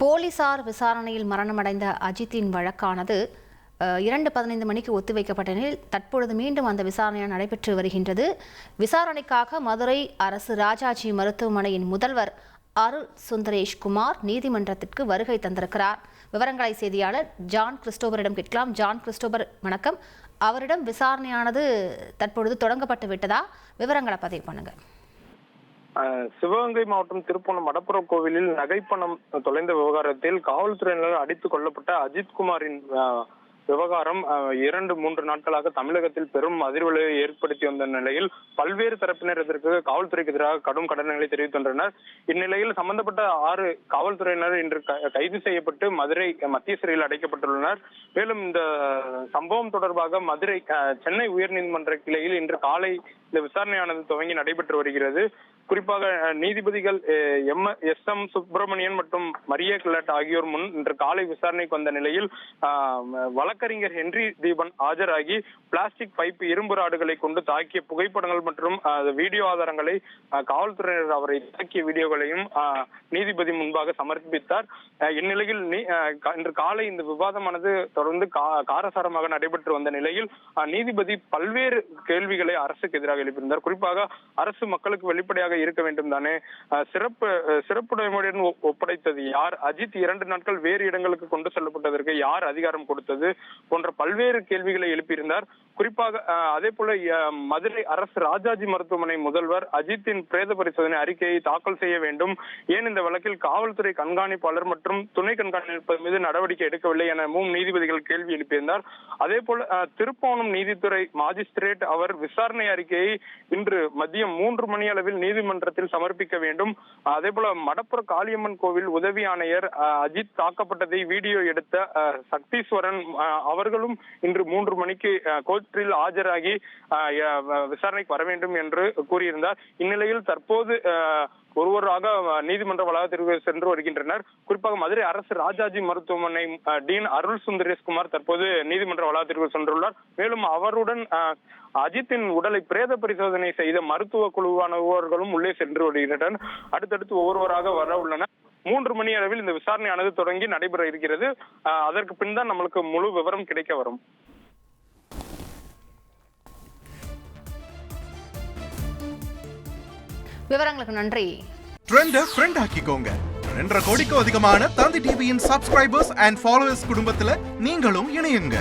போலீசார் விசாரணையில் மரணமடைந்த அஜித்தின் வழக்கானது 2:15 மணிக்கு ஒத்திவைக்கப்பட்ட நிலையில் தற்பொழுது மீண்டும் அந்த விசாரணை நடைபெற்று வருகின்றது. விசாரணைக்காக மதுரை அரசு ராஜாஜி மருத்துவமனையின் முதல்வர் அருள் சுந்தரேஷ்குமார் நீதிமன்றத்திற்கு வருகை தந்திருக்கிறார். விவரங்களை செய்தியாளர் ஜான் கிறிஸ்டோபரிடம் கேட்கலாம். ஜான் கிறிஸ்டோபர், வணக்கம். அவரிடம் விசாரணையானது தற்பொழுது தொடங்கப்பட்டு விட்டதா? விவரங்களை பதிவு பண்ணுங்க. சிவகங்கை மாவட்டம் திருப்பூணம் மடப்புறம் கோவிலில் நகைப்பணம் தொலைந்த விவகாரத்தில் காவல்துறையினர் அடித்துக் கொல்லப்பட்ட அஜித்குமாரின் விவகாரம் 2-3 நாட்களாக தமிழகத்தில் பெரும் அதிர்வலை ஏற்படுத்தி வந்த நிலையில் பல்வேறு தரப்பினர் இதற்கு காவல்துறைக்கு எதிராக கடும் கண்டனங்களை தெரிவித்துள்ளனர். இந்நிலையில் சம்பந்தப்பட்ட 6 காவல்துறையினர் இன்று கைது செய்யப்பட்டு மதுரை மத்திய சிறையில் அடைக்கப்பட்டுள்ளனர். மேலும் இந்த சம்பவம் தொடர்பாக மதுரை சென்னை உயர்நீதிமன்ற கிளையில் இன்று காலை இந்த விசாரணையானது துவங்கி நடைபெற்று வருகிறது. குறிப்பாக நீதிபதிகள் எம் சுப்பிரமணியன் மற்றும் மரியா கில்லட் ஆகியோர் முன் இன்று காலை விசாரணைக்கு வந்த நிலையில் வழக்கறிஞர் ஹென்றி தீபன் ஆஜராகி பிளாஸ்டிக் பைப் இரும்பு ராடுகளை கொண்டு தாக்கிய புகைப்படங்கள் மற்றும் வீடியோ ஆதாரங்களை காவல்துறையினர் அவரை தாக்கிய வீடியோகளையும் நீதிபதி முன்பாக சமர்ப்பித்தார். இந்நிலையில் இன்று காலை இந்த விவாதமானது தொடர்ந்து காரசாரமாக நடைபெற்று வந்த நிலையில் நீதிபதி பல்வேறு கேள்விகளை அரசுக்கு எதிராக எழுப்பியிருந்தார். குறிப்பாக அரசு மக்களுக்கு வெளிப்படையாக இருக்க வேண்டும் தானே, சிறப்புடைமையுடன் ஒப்படைத்தது யார், அஜித் 2 நாட்கள் வேறு இடங்களுக்கு கொண்டு செல்லப்பட்டதற்கு யார் அதிகாரம் கொடுத்தது போன்ற பல்வேறு கேள்விகளை எழுப்பியிருந்தார். குறிப்பாக அதே போல மதுரை அரசு ராஜாஜி மருத்துவமனை முதல்வர் அஜித்தின் பிரேத பரிசோதனை அறிக்கையை தாக்கல் செய்ய வேண்டும், ஏன் இந்த வழக்கில் காவல்துறை கண்காணிப்பாளர் மற்றும் துணை கண்காணிப்பாளர் மீது நடவடிக்கை எடுக்கவில்லை என நீதிபதிகள் கேள்வி எழுப்பியிருந்தார். அதே போல திருப்போணம் நீதித்துறை மாஜிஸ்திரேட் அவர் விசாரணை அறிக்கையை இன்று மதியம் 3 மணி அளவில் நீதிமன்றத்தில் சமர்ப்பிக்க வேண்டும். அதே போல மடப்புற காளியம்மன் கோவில் உதவி ஆணையர் அஜித் தாக்கப்பட்டதை வீடியோ எடுத்த சக்தீஸ்வரன் அவர்களும் இன்று 3 மணிக்கு கோர்ட்டில் ஆஜராகி விசாரணைக்கு வர வேண்டும் என்று கூறியிருந்தார். இந்நிலையில் தற்போது ஒருவராக நீதிமன்ற வளாகத்திற்கு சென்று வருகின்றனர். குறிப்பாக மதுரை அரசு ராஜாஜி மருத்துவமனை டீன் அருள் சுந்தரேஷ்குமார் தற்போது நீதிமன்ற வளாகத்திற்கு சென்றுள்ளார். மேலும் அவருடன் அஜித்தின் உடலை பிரேத பரிசோதனை செய்த மருத்துவ குழுவானவர்களும் உள்ளே சென்று வருகின்றனர். அடுத்தடுத்து ஒவ்வொருவராக வர உள்ளனர். 3 மணி அளவில் இந்த விசாரணையானது தொடங்கி நடைபெற இருக்கிறது. அதற்கு பின் தான் நம்மளுக்கு முழு விவரம் கிடைக்க வரும். விவரங்களுக்கு நன்றி. ட்ரெண்ட ஃப்ரெண்ட் ஆக்கிக்கோங்க. 2.5 கோடிக்கும் அதிகமான தந்தி டிவியின் சப்ஸ்கிரைபர்ஸ் அண்ட் ஃபாலோவர்ஸ் குடும்பத்துல நீங்களும் இணையுங்க.